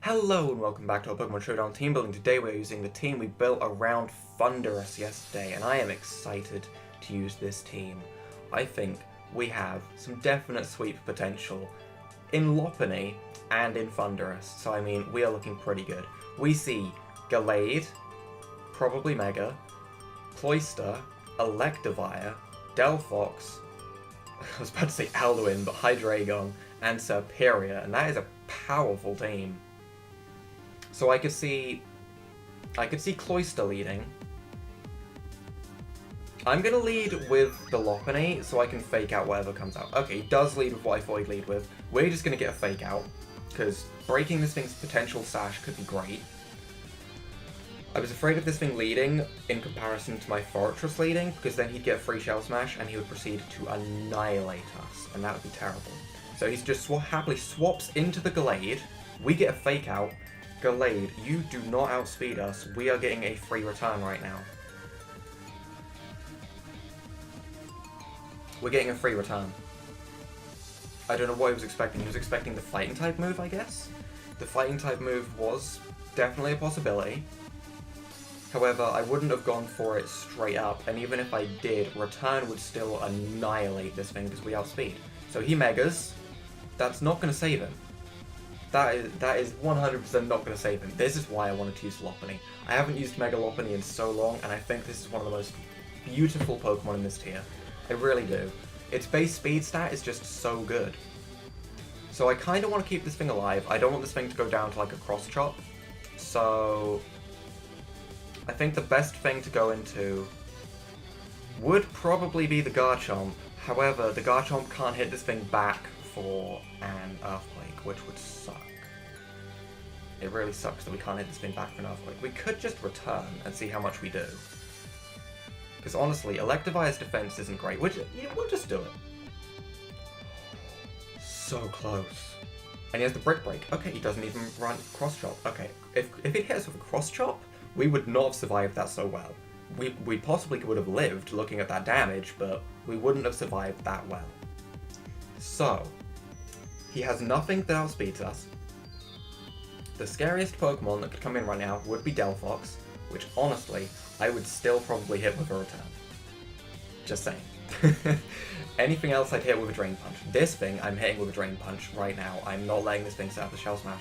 Hello and welcome back to our Pokemon Showdown team building. Today we're using the team we built around Thundurus yesterday, and I am excited to use this team. I think we have some definite sweep potential in Lopunny and in Thundurus, so I mean, we are looking pretty good. We see Gallade, probably Mega, Cloyster, Electivire, Delphox, I was about to say Alduin, but Hydreigon, and Serperior, and that is a powerful team. So I could see Cloyster leading. I'm gonna lead with the Lopunny so I can fake out whatever comes out. Okay, he does lead with what I thought he'd lead with. We're just gonna get a fake out, because breaking this thing's potential sash could be great. I was afraid of this thing leading in comparison to my Fortress leading, because then he'd get a free Shell Smash and he would proceed to annihilate us, and that would be terrible. So he's just happily swaps into the Gallade. We get a fake out. Gallade, you do not outspeed us. We are getting a free return right now. We're getting a free return. I don't know what he was expecting. He was expecting the fighting type move, I guess. The fighting type move was definitely a possibility. However, I wouldn't have gone for it straight up, and even if I did, return would still annihilate this thing because we outspeed. So he Megas. That's not going to save him. That is 100% not going to save him. This is why I wanted to use Lopunny. I haven't used Mega-Lopunny in so long, and I think this is one of the most beautiful Pokemon in this tier. I really do. Its base speed stat is just so good. So I kind of want to keep this thing alive. I don't want this thing to go down to like a cross chop. So I think the best thing to go into would probably be the Garchomp. However, the Garchomp can't hit this thing back for an Earthquake, which would suck. It really sucks that we can't hit this thing back for an Earthquake. We could just return and see how much we do. Because honestly, Electivire's defense isn't great. We'll just do it. So close. And he has the Brick Break. Okay, he doesn't even run Cross Chop. Okay, if it hit us with a Cross Chop, we would not have survived that so well. We possibly would have lived looking at that damage, but we wouldn't have survived that well. So, he has nothing that outspeeds us. The scariest Pokemon that could come in right now would be Delphox, which honestly, I would still probably hit with a return. Just saying. Anything else I'd hit with a Drain Punch. This thing I'm hitting with a Drain Punch right now. I'm not letting this thing set up a Shell Smash.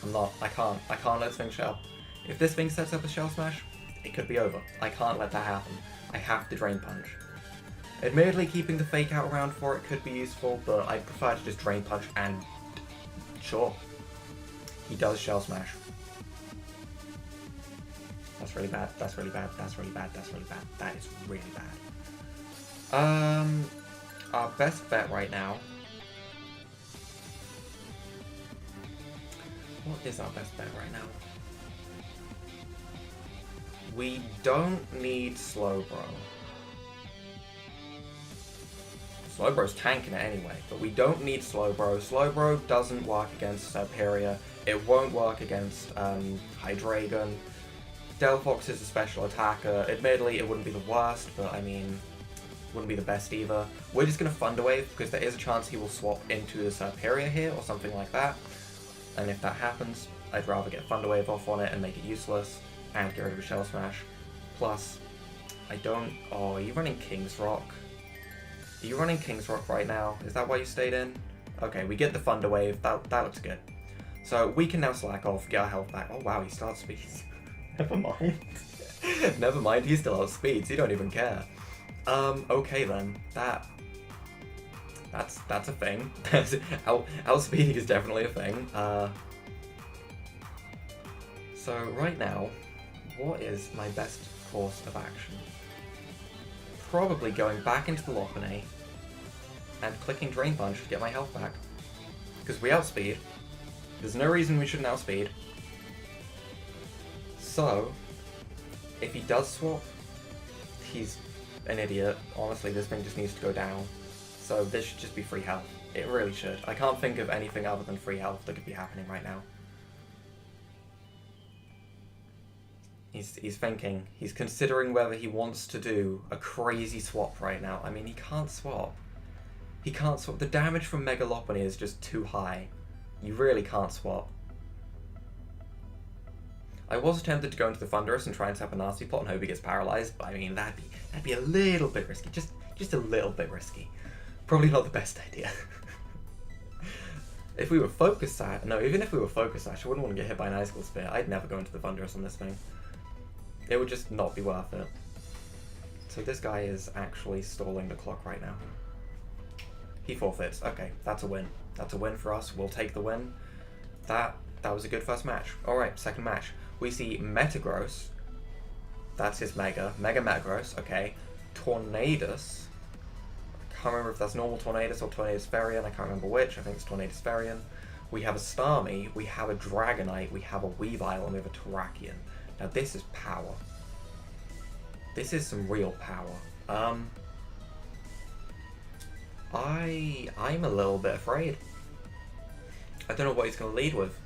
I'm not. I can't let this thing shell. If this thing sets up a Shell Smash, it could be over. I can't let that happen. I have to Drain Punch. Admittedly, keeping the fake out around for it could be useful, but I prefer to just Drain Punch and... Sure. He does Shell Smash. That's really bad, that's really bad, that's really bad, that's really bad. That is really bad. Our best bet right now... What is our best bet right now? We don't need Slowbro. Slowbro's tanking it anyway, but we don't need Slowbro. Slowbro doesn't work against Serperior. It won't work against Hydreigon. Delphox is a special attacker. Admittedly, it wouldn't be the worst, but I mean, wouldn't be the best either. We're just going to Thunder Wave, because there is a chance he will swap into the Serperior here, or something like that. And if that happens, I'd rather get Thunder Wave off on it and make it useless, and get rid of a Shell Smash. Plus, I don't... Oh, are you running King's Rock? Are you running King's Rock right now? Is that why you stayed in? Okay, we get the Thunder Wave. That looks good. So we can now slack off, get our health back. Oh wow, he still outspeeds. Never mind. Never mind, he still outspeeds. He don't even care. Okay then. That's a thing. Outspeeding is definitely a thing. So right now, what is my best course of action? Probably going back into the Lopunny and clicking Drain Punch to get my health back. Because we outspeed. There's no reason we shouldn't outspeed. So, if he does swap, he's an idiot. Honestly, this thing just needs to go down. So this should just be free health. It really should. I can't think of anything other than free health that could be happening right now. He's thinking. He's considering whether he wants to do a crazy swap right now. I mean, he can't swap. He can't swap. The damage from Mega-Lopunny is just too high. You really can't swap. I was tempted to go into the Thundurus and try and set up a nasty plot and hope he gets paralyzed, but I mean, that'd be a little bit risky. Just a little bit risky. Probably not the best idea. If we were Focus Sash, no, even if we were Focus Sash, I wouldn't want to get hit by an Icicle Spear. I'd never go into the Thundurus on this thing. It would just not be worth it. So this guy is actually stalling the clock right now. He forfeits. Okay, that's a win. That's a win for us. We'll take the win. That was a good first match. Alright, second match. We see Metagross. That's his Mega. Mega Metagross. Okay. Tornadus. I can't remember if that's normal Tornadus or Tornadus Varian. I can't remember which. I think it's Tornadus Varian. We have a Starmie. We have a Dragonite. We have a Weavile. And we have a Terrakion. Now this is power. This is some real power. I'm a little bit afraid. I don't know what he's going to lead with.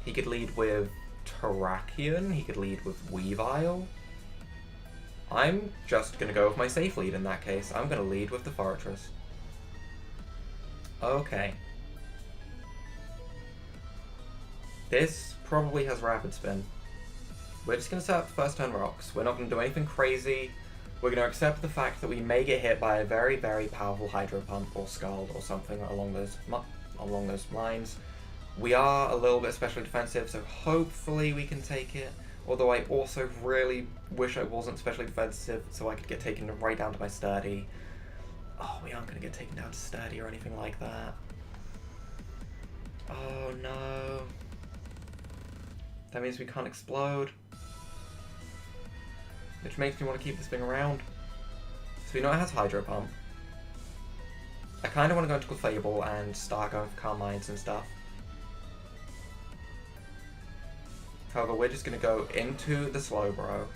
He could lead with Terrakion. He could lead with Weavile. I'm just going to go with my safe lead in that case. I'm going to lead with the Fortress. Okay. This probably has Rapid Spin. We're just going to set up the first turn rocks. We're not going to do anything crazy. We're going to accept the fact that we may get hit by a very, very powerful Hydro Pump or Scald or something along those lines. We are a little bit specially defensive, so hopefully we can take it. Although I also really wish I wasn't specially defensive, so I could get taken right down to my Sturdy. Oh, we aren't going to get taken down to Sturdy or anything like that. Oh no. That means we can't explode. Which makes me want to keep this thing around. So we know it has Hydro Pump. I kind of want to go into Clefable and start going for Calm Minds and stuff. However, we're just going to go into the Slowbro.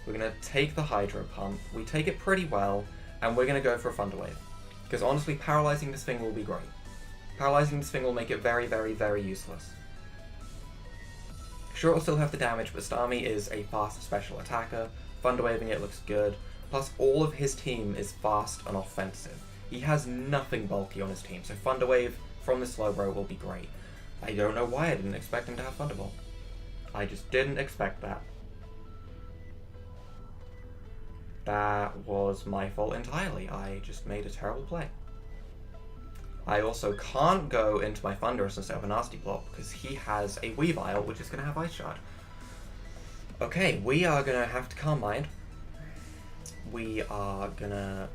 We're going to take the Hydro Pump. We take it pretty well, and we're going to go for a Thunder Wave. Because honestly, paralyzing this thing will be great. Paralyzing this thing will make it very, very, very useless. Sure, it'll still have the damage, but Starmie is a fast special attacker. Thunder Waving it looks good. Plus, all of his team is fast and offensive. He has nothing bulky on his team, so Thunder Wave from the Slowbro will be great. I don't know why I didn't expect him to have Thunderbolt. I just didn't expect that. That was my fault entirely. I just made a terrible play. I also can't go into my Thundurus and set up a nasty plot because he has a Weavile, which is going to have Ice Shard. Okay, we are going to have to Calm Mind. We are going to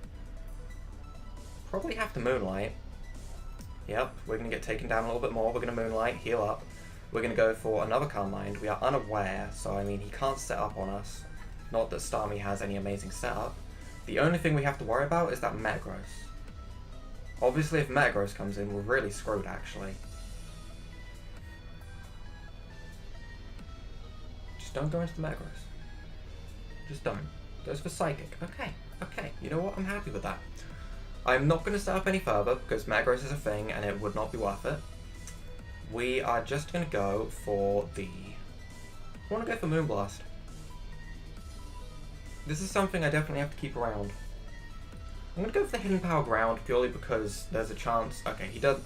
probably have to Moonlight. Yep, we're going to get taken down a little bit more. We're going to Moonlight, heal up. We're going to go for another Calm Mind. We are unaware, so I mean, he can't set up on us. Not that Starmie has any amazing setup. The only thing we have to worry about is that Metagross. Obviously, if Metagross comes in, we're really screwed, actually. Just don't go into the Metagross. Just don't. Goes for Psychic. Okay, okay. You know what? I'm happy with that. I'm not going to set up any further, because Metagross is a thing, and it would not be worth it. We are just going to go for the... I want to go for Moonblast. This is something I definitely have to keep around. I'm going to go for the Hidden Power Ground purely because there's a chance... Okay, he does...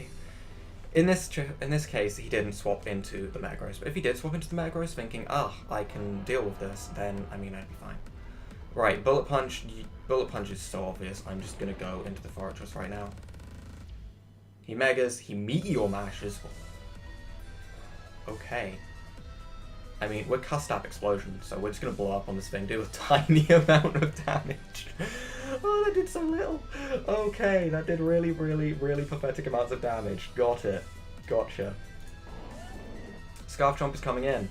In this case, he didn't swap into the Metagross, but if he did swap into the Metagross thinking, I can deal with this, then, I mean, I'd be fine. Right, Bullet Punch. Bullet Punch is so obvious. I'm just going to go into the Fortress right now. He Megas, he Meteor Mashes. Okay. I mean, we're Custap Explosion, so we're just going to blow up on this thing, do a tiny amount of damage. Oh, that did so little. Okay, that did really, really, really pathetic amounts of damage. Got it. Gotcha. Scarf Chomp is coming in.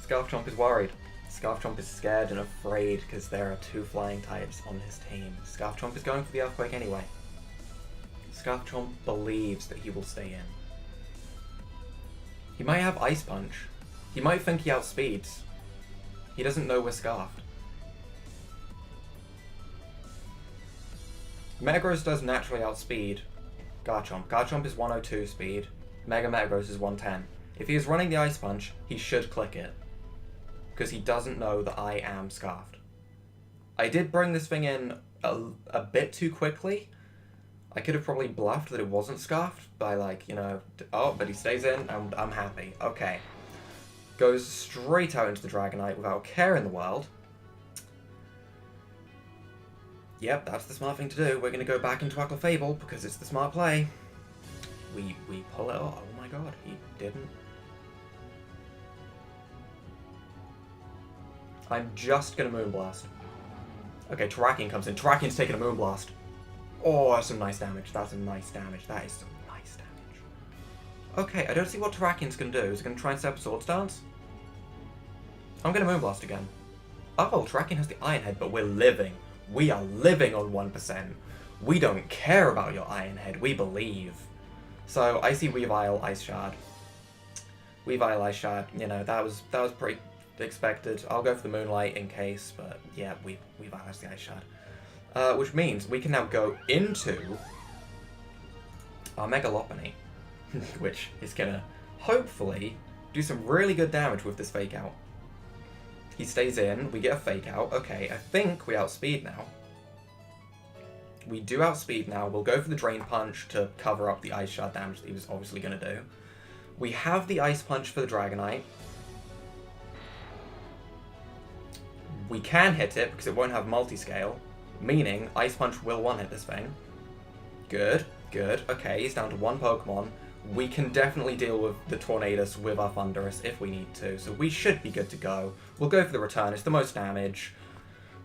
Scarf Chomp is worried. Scarf Chomp is scared and afraid because there are 2 flying types on his team. Scarf Chomp is going for the Earthquake anyway. Scarf Chomp believes that he will stay in. He might have Ice Punch. He might think he outspeeds. He doesn't know we're Scarfed. Metagross does naturally outspeed Garchomp. Garchomp is 102 speed. Mega Metagross is 110. If he is running the Ice Punch, he should click it. Because he doesn't know that I am Scarfed. I did bring this thing in a bit too quickly. I could have probably bluffed that it wasn't scarfed by, like, you know, oh, but he stays in, and I'm happy. Okay. Goes straight out into the Dragonite without a care in the world. Yep, that's the smart thing to do. We're going to go back into Aquafable because it's the smart play. We pull it off. Oh my god, he didn't. I'm just going to Moonblast. Okay, Terrakion comes in. Terrakion's taking a Moonblast. Oh, that's some nice damage. That's some nice damage. That is some nice damage. Okay, I don't see what Terrakion's going to do. Is it going to try and set up a Swords Dance? I'm going to Moonblast again. Oh, Terrakion has the Iron Head, but we're living. We are living on 1%. We don't care about your Iron Head. We believe. So, Icy Weavile, Ice Shard. Weavile, Ice Shard. You know, that was pretty expected. I'll go for the Moonlight in case, but yeah, Weavile has the Ice Shard. Which means we can now go into our Mega-Lopunny, which is gonna hopefully do some really good damage with this Fake Out. He stays in, we get a Fake Out. Okay, I think we outspeed now. We do outspeed now. We'll go for the Drain Punch to cover up the Ice Shard damage that he was obviously going to do. We have the Ice Punch for the Dragonite. We can hit it because it won't have multi-scale, meaning Ice Punch will one-hit this thing. Good, good. Okay, he's down to one Pokemon. We can definitely deal with the Tornadus with our Thundurus if we need to, so we should be good to go. We'll go for the return, it's the most damage.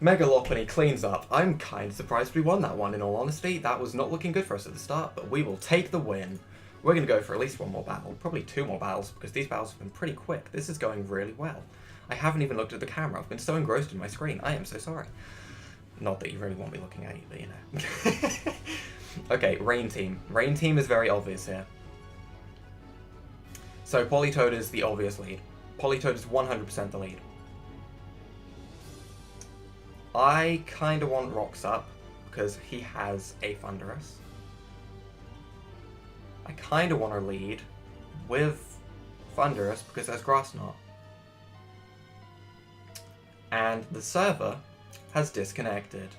Mega-Lopunny cleans up. I'm kind of surprised we won that one, in all honesty. That was not looking good for us at the start, but we will take the win. We're going to go for at least one more battle, probably 2 more battles, because these battles have been pretty quick. This is going really well. I haven't even looked at the camera. I've been so engrossed in my screen. I am so sorry. Not that you really want me looking at you, but you know. Okay, Rain Team. Rain Team is very obvious here. So Politoed is the obvious lead. Politoed is 100% the lead. I kind of want Rocks Up, because he has a Thundurus. I kind of want to lead with Thundurus, because there's Grass Knot. And the server has disconnected.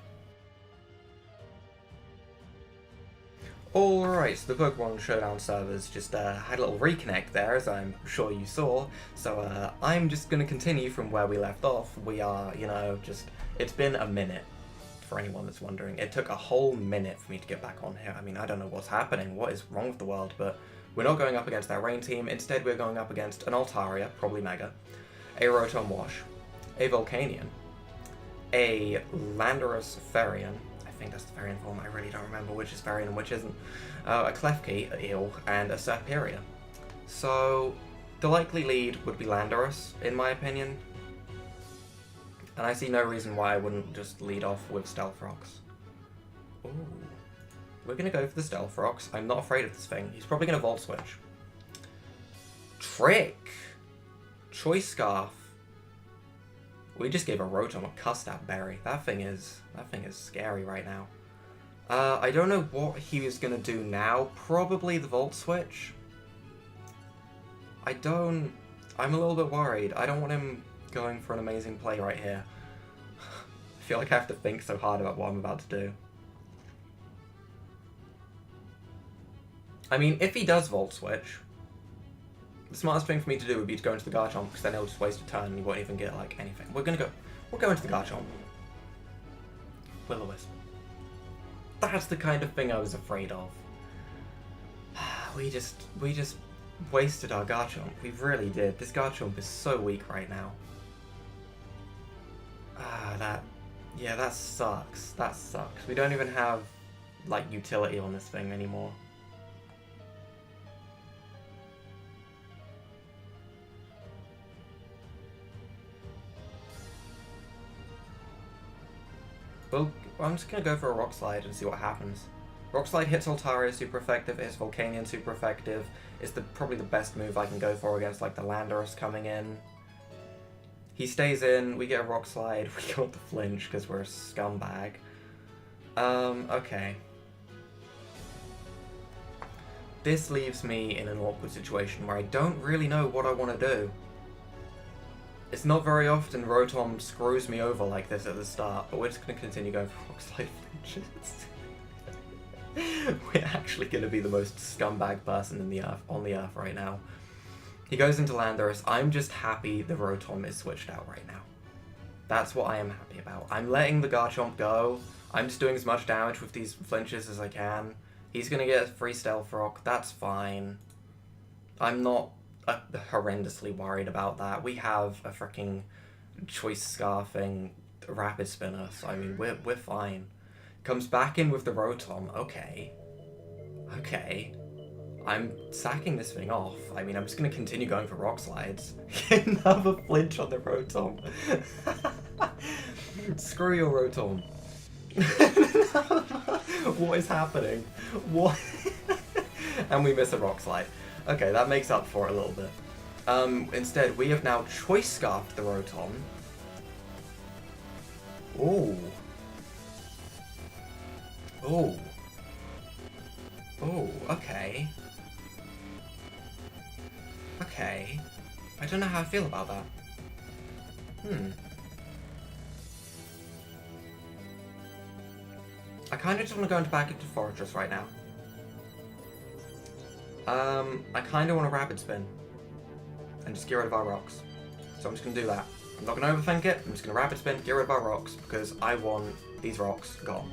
Alright, so the Pokemon Showdown servers just had a little reconnect there, as I'm sure you saw. So I'm just going to continue from where we left off. We are, you know, just... It's been a minute, for anyone that's wondering. It took a whole minute for me to get back on here. I mean, I don't know what's happening, what is wrong with the world, but we're not going up against that Rain Team. Instead, we're going up against an Altaria, probably Mega, a Rotom Wash, a Volcanion, a Landorus Ferian, I think that's the Ferian form, I really don't remember which is Ferian and which isn't, a Klefki, a Eel, and a Serperior. So, the likely lead would be Landorus, in my opinion, and I see no reason why I wouldn't just lead off with Stealth Rocks. Ooh. We're going to go for the Stealth Rocks. I'm not afraid of this thing. He's probably going to Volt Switch. Trick! Choice Scarf. We just gave a Rotom a Custap Berry. That thing is scary right now. I don't know what he was going to do now. Probably the Volt Switch. I'm a little bit worried. I don't want him going for an amazing play right here. I feel like I have to think so hard about what I'm about to do. I mean, if he does Volt Switch, the smartest thing for me to do would be to go into the Garchomp, because then he'll just waste a turn and he won't even get, like, anything. We'll go into the Garchomp. Will-O-Wisp. That's the kind of thing I was afraid of. We just wasted our Garchomp. We really did. This Garchomp is so weak right now. Yeah, that sucks. That sucks. We don't even have, like, utility on this thing anymore. Well, I'm just going to go for a Rock Slide and see what happens. Rock Slide hits Altaria, super effective. It hits Volcanion, super effective. It's probably the best move I can go for against, like, the Landorus coming in. He stays in, we get a Rock Slide, we got the flinch because we're a scumbag. Okay. This leaves me in an awkward situation where I don't really know what I want to do. It's not very often Rotom screws me over like this at the start, but we're just going to continue going for Rock Slide flinches. We're actually going to be the most scumbag person on the earth right now. He goes into Thundurus. I'm just happy the Rotom is switched out right now. That's what I am happy about. I'm letting the Garchomp go. I'm just doing as much damage with these flinches as I can. He's going to get a free Stealth Rock. That's fine. I'm not horrendously worried about that. We have a freaking Choice Scarfing Rapid Spinner, so I mean, we're fine. Comes back in with the Rotom. Okay. Okay. I'm sacking this thing off. I mean, I'm just going to continue going for Rock Slides. Another flinch on the Rotom. Screw your Rotom. What is happening? What? And we miss a Rock Slide. Okay, that makes up for it a little bit. Instead, we have now Choice Scarfed the Rotom. Ooh. Ooh. Ooh, okay. Okay. I don't know how I feel about that. I kind of just want to go back into Fortress right now. I kind of want to Rapid Spin. And just get rid of our rocks. So I'm just going to do that. I'm not going to overthink it. I'm just going to Rapid Spin, get rid of our rocks, because I want these rocks gone.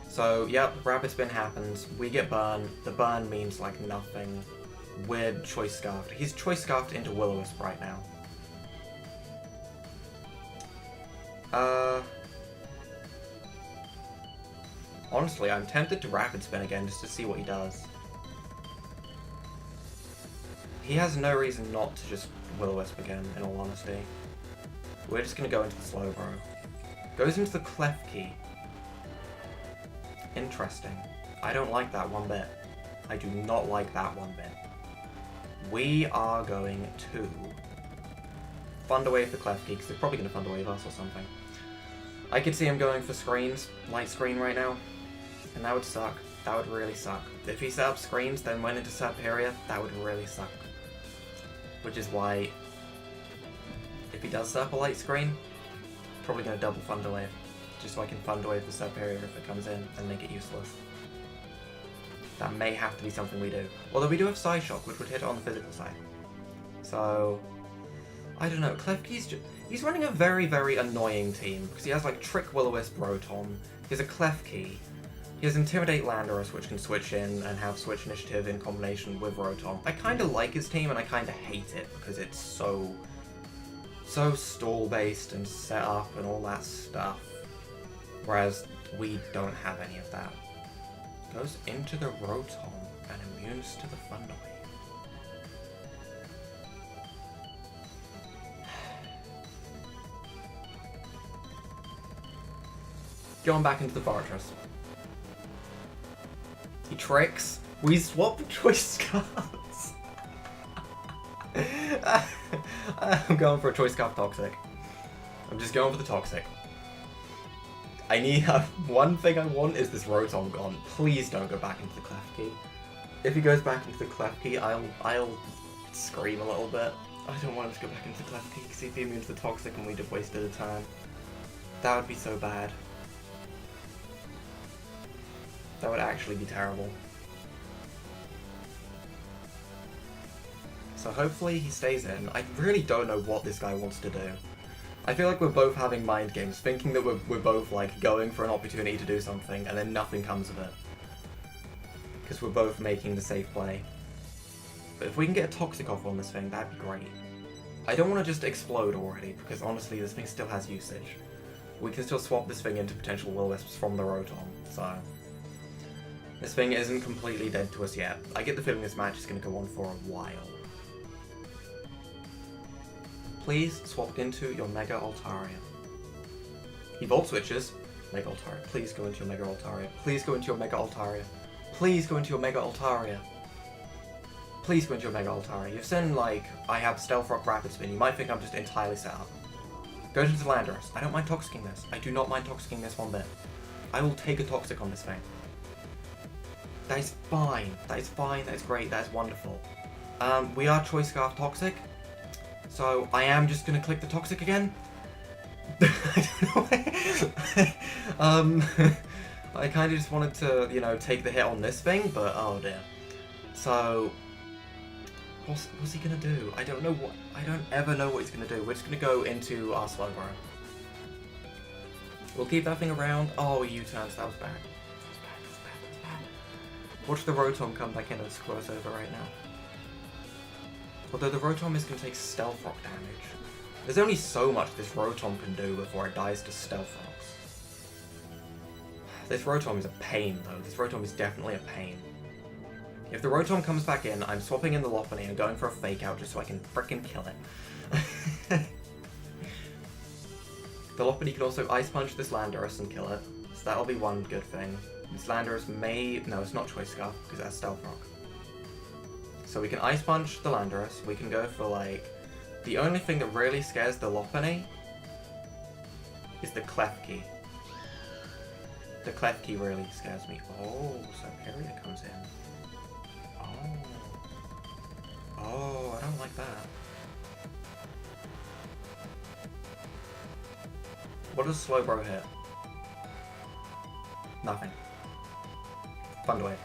So, yep, Rapid Spin happens. We get burn. The burn means, like, nothing. We're Choice Scarfed. He's Choice Scarfed into Will-O-Wisp right now. Honestly, I'm tempted to Rapid Spin again just to see what he does. He has no reason not to just Will-O-Wisp again, in all honesty. We're just going to go into the Slowbro. Goes into the Klefki. Interesting. I don't like that one bit. I do not like that one bit. We are going to Thunderwave the Klefki, because they're probably going to Thunderwave us or something. I could see him going for screens, Light Screen right now, and that would suck. That would really suck. If he set up screens, then went into Serperior, that would really suck. Which is why, if he does set up a Light Screen, probably going to double Thunderwave, just so I can Thunderwave the Serperior if it comes in and make it useless. That may have to be something we do. Although we do have Psyshock, which would hit on the physical side. So, I don't know. Klefki's he's running a very, very annoying team, because he has like Trick Will-O-Wisp Rotom, he has a Klefki, he has Intimidate Landorus, which can switch in and have Switch Initiative in combination with Rotom. I kind of like his team, and I kind of hate it, because it's so stall-based and set up and all that stuff. Whereas we don't have any of that. Goes into the Rotom and immunes to the Thunderwave. Going back into the Fortress. He tricks. We swap Choice Scarves. I'm going for a Choice Scarf Toxic. I'm just going for the Toxic. I need one thing I want is this Rotom gone. Please don't go back into the Klefki. If he goes back into the Klefki, I'll scream a little bit. I don't want him to go back into the Klefki because he'd be immune to the Toxic and we'd have wasted a turn. That would be so bad. That would actually be terrible. So hopefully he stays in. I really don't know what this guy wants to do. I feel like we're both having mind games, thinking that we're both like going for an opportunity to do something, and then nothing comes of it. Because we're both making the safe play. But if we can get a Toxic off on this thing, that'd be great. I don't want to just explode already, because honestly this thing still has usage. We can still swap this thing into potential Will-O-Wisps from the Rotom, so... This thing isn't completely dead to us yet. I get the feeling this match is going to go on for a while. Please swap into your Mega Altaria. He Volt Switches. Mega Altaria. Please go into your Mega Altaria. Please go into your Mega Altaria. Please go into your Mega Altaria. Please go into your Mega Altaria. You've seen, like, I have Stealth Rock Rapid Spin. You might think I'm just entirely set up. Go into Landorus. I don't mind Toxicking this. I do not mind Toxicking this one bit. I will take a Toxic on this thing. That is fine. That is fine. That is great. That is wonderful. We are Choice Scarf Toxic. So I am just going to click the Toxic again. I don't know. I kind of just wanted to, you know, take the hit on this thing, but oh dear. So, what's he gonna do? I don't know what. I don't ever know what he's gonna do. We're just gonna go into our Slowbro. We'll keep that thing around. Oh, U-turns. That was bad. That's bad. Watch the Rotom come back in and screw us over right now. Although the Rotom is gonna take Stealth Rock damage. There's only so much this Rotom can do before it dies to Stealth Rocks. This Rotom is a pain, though. This Rotom is definitely a pain. If the Rotom comes back in, I'm swapping in the Lopunny and going for a Fake Out just so I can frickin' kill it. The Lopunny can also Ice Punch this Landorus and kill it, so that'll be one good thing. This Landorus may... no, it's not Choice Scarf, because that's Stealth Rock. So we can Ice Punch the Landorus, we can go for, like... The only thing that really scares the Lopunny is the Klefki. The Klefki really scares me. Oh, Serperior comes in. Oh, I don't like that. What does Slowbro hit? Nothing. Thunderwave.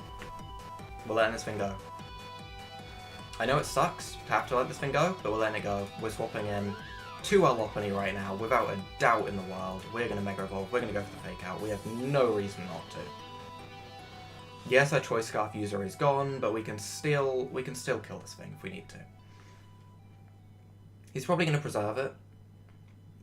We're letting this thing go. I know it sucks to have to let this thing go, but we're letting it go. We're swapping in to our Lopunny right now, without a doubt in the world. We're going to Mega Evolve, we're going to go for the Fake Out. We have no reason not to. Yes, our Choice Scarf user is gone, but we can still kill this thing if we need to. He's probably going to preserve it.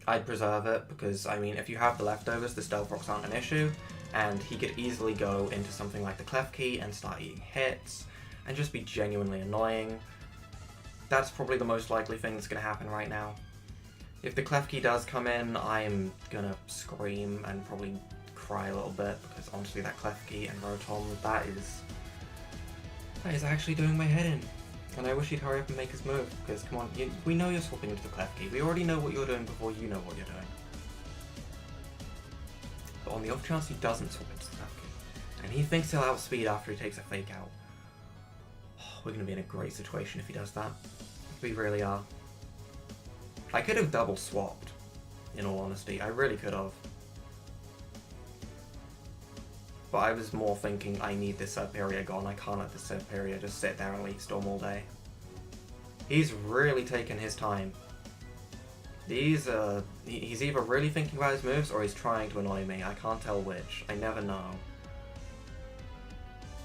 I'd preserve it, because, I mean, if you have the leftovers, the Stealth Rocks aren't an issue, and he could easily go into something like the Klefki and start eating hits, and just be genuinely annoying. That's probably the most likely thing that's going to happen right now. If the Klefki does come in, I'm gonna scream and probably cry a little bit, because honestly that Klefki and Rotom, that is actually doing my head in. And I wish he'd hurry up and make his move, because come on, we know you're swapping into the Klefki. We already know what you're doing before you know what you're doing. But on the off chance he doesn't swap into the Klefki, and he thinks he'll outspeed after he takes a Fake Out, we're going to be in a great situation if he does that. We really are. I could have double swapped, in all honesty. I really could have. But I was more thinking, I need this Serperior gone. I can't let this Serperior just sit there and Leaf Storm all day. He's really taken his time. He's either really thinking about his moves or he's trying to annoy me. I can't tell which. I never know.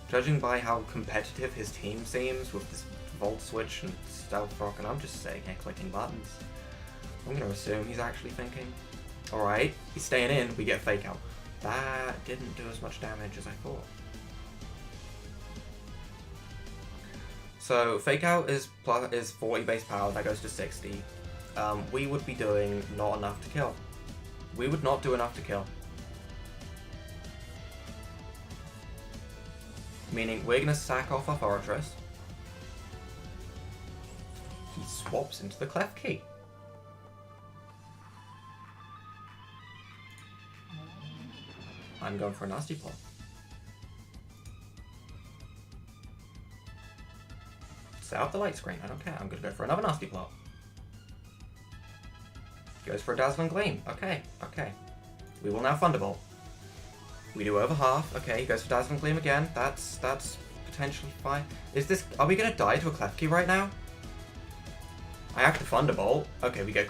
Judging by how competitive his team seems with this Volt Switch and Stealth Rock, and I'm just sitting here clicking buttons, I'm going to assume he's actually thinking. Alright, he's staying in, we get Fake Out. That didn't do as much damage as I thought. So, Fake Out is 40 base power, that goes to 60. We would be doing not enough to kill. We would not do enough to kill. Meaning, we're going to sack off our Fortress. He swaps into the Klefki. I'm going for a Nasty Plot. Set out the light screen, I don't care. I'm going to go for another Nasty Plot. Goes for a Dazzling Gleam. Okay. We will now Thunderbolt. We do over half. Okay, he goes for Dazzling Gleam again. That's potentially fine. Are we going to die to a Klefki right now? I have to Thunderbolt. Okay, we get...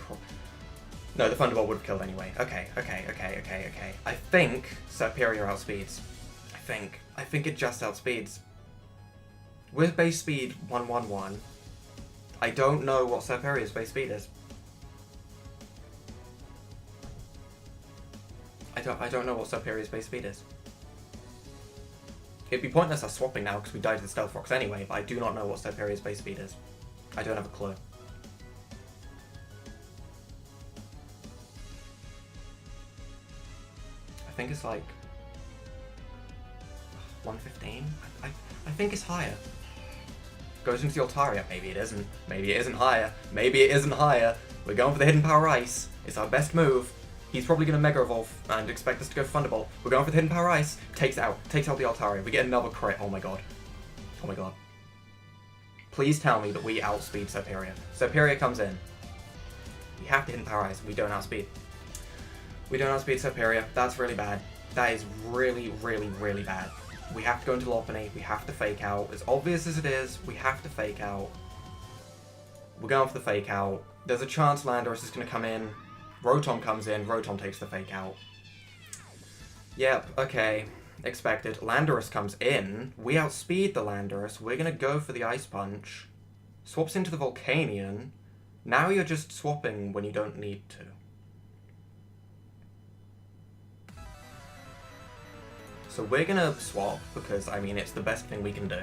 No, the Thunderbolt would have killed anyway. Okay. I think Serperior outspeeds. I think it just outspeeds. With base speed 111, I don't know what Serperior's base speed is. I don't know what Serperior's base speed is. It'd be pointless us swapping now because we died to the Stealth Rocks anyway, but I do not know what Serperior's base speed is. I don't have a clue. I think it's like 115? I think it's higher. Goes into the Altaria. Maybe it isn't. Maybe it isn't higher. Maybe it isn't higher. We're going for the Hidden Power Ice. It's our best move. He's probably going to Mega Evolve and expect us to go for Thunderbolt. We're going for the Hidden Power Ice. Takes out the Altaria. We get another crit. Oh my god. Oh my god. Please tell me that we outspeed Serperior. Serperior comes in. We have to Hidden Power Ice. We don't outspeed. We don't outspeed Serperior. That's really bad. That is really, really, really bad. We have to go into Lopunny. We have to fake out. As obvious as it is, we have to fake out. We're going for the fake out. There's a chance Landorus is going to come in. Rotom comes in. Rotom takes the fake out. Yep, okay. Expected. Landorus comes in. We outspeed the Landorus. We're going to go for the Ice Punch. Swaps into the Volcanion. Now you're just swapping when you don't need to. So we're going to swap because, I mean, it's the best thing we can do.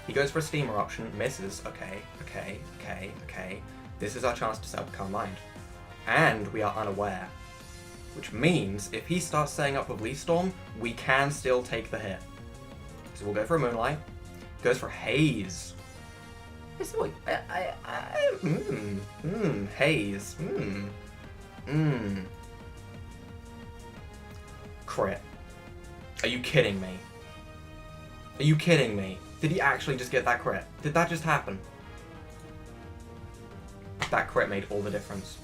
He goes for a Steam Eruption. Misses. Okay. This is our chance to set up Calm Mind. And we are unaware. Which means, if he starts setting up with Leaf Storm, we can still take the hit. So we'll go for a Moonlight. Goes for Haze. Haze. Crit. Are you kidding me? Are you kidding me? Did he actually just get that crit? Did that just happen? That crit made all the difference.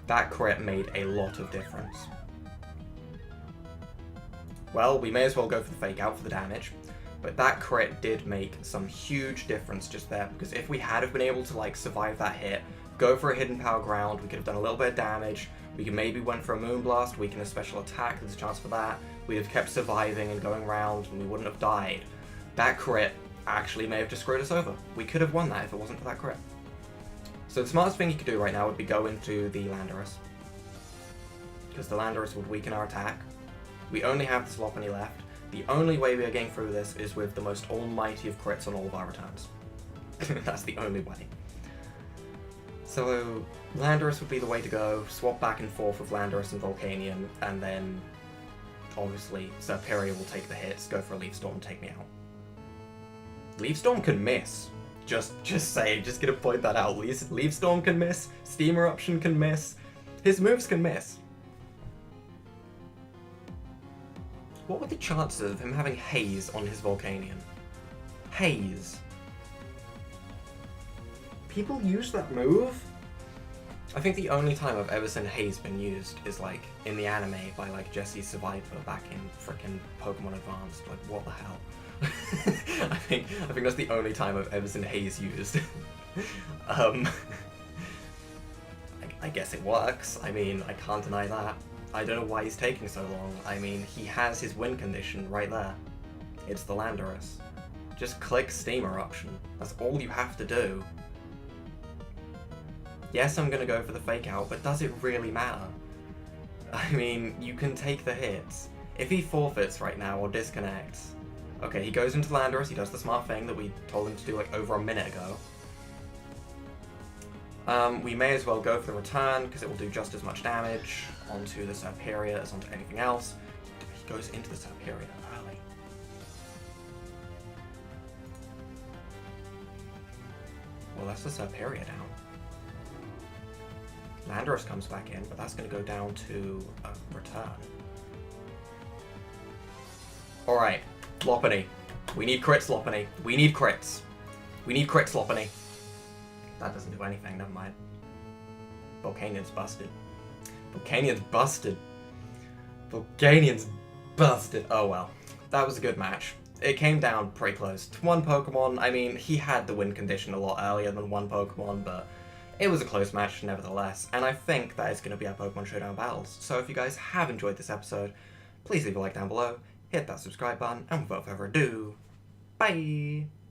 That crit made a lot of difference. Well, we may as well go for the fake out for the damage, but that crit did make some huge difference just there, because if we had have been able to like survive that hit, go for a Hidden Power Ground, we could have done a little bit of damage, we could maybe went for a Moonblast, weaken a special attack, there's a chance for that, we'd have kept surviving and going around, and we wouldn't have died. That crit actually may have just screwed us over. We could have won that if it wasn't for that crit. So the smartest thing you could do right now would be go into the Landorus. Because the Landorus would weaken our attack. We only have this Lopunny left. The only way we are getting through this is with the most almighty of crits on all of our returns. That's the only way. So Landorus would be the way to go. Swap back and forth with Landorus and Volcanion, and then obviously Serperior will take the hits, go for a Leaf Storm, take me out. Leaf Storm can miss. Just gonna point that out. Leaf Storm can miss, Steam Eruption can miss, his moves can miss. What were the chances of him having Haze on his Volcanion? Haze. People use that move? I think the only time I've ever seen Haze been used is like in the anime by like Jesse Survivor back in frickin' Pokemon Advanced. Like, what the hell? I think that's the only time I've ever seen Haze used. I guess it works. I mean, I can't deny that. I don't know why he's taking so long. I mean, he has his win condition right there. It's the Landorus. Just click Steam Eruption. That's all you have to do. Yes, I'm gonna go for the fake out, but does it really matter? I mean, you can take the hits. If he forfeits right now or disconnects, okay, he goes into Landorus, he does the smart thing that we told him to do like over a minute ago. We may as well go for the return, because it will do just as much damage onto the Serperior as onto anything else. He goes into the Serperior early. Well, that's the Serperior down. Landorus comes back in, but that's going to go down to a return. Alright, Lopunny. We need crits, Lopunny. We need crits. We need crits, Lopunny. That doesn't do anything, never mind. Volcanion's busted. Volcanion's busted. Volcanion's busted. Oh well. That was a good match. It came down pretty close to one Pokemon. I mean, he had the win condition a lot earlier than one Pokemon, but it was a close match nevertheless, and I think that is going to be our Pokemon Showdown battles. So if you guys have enjoyed this episode, please leave a like down below, hit that subscribe button, and without further ado, bye!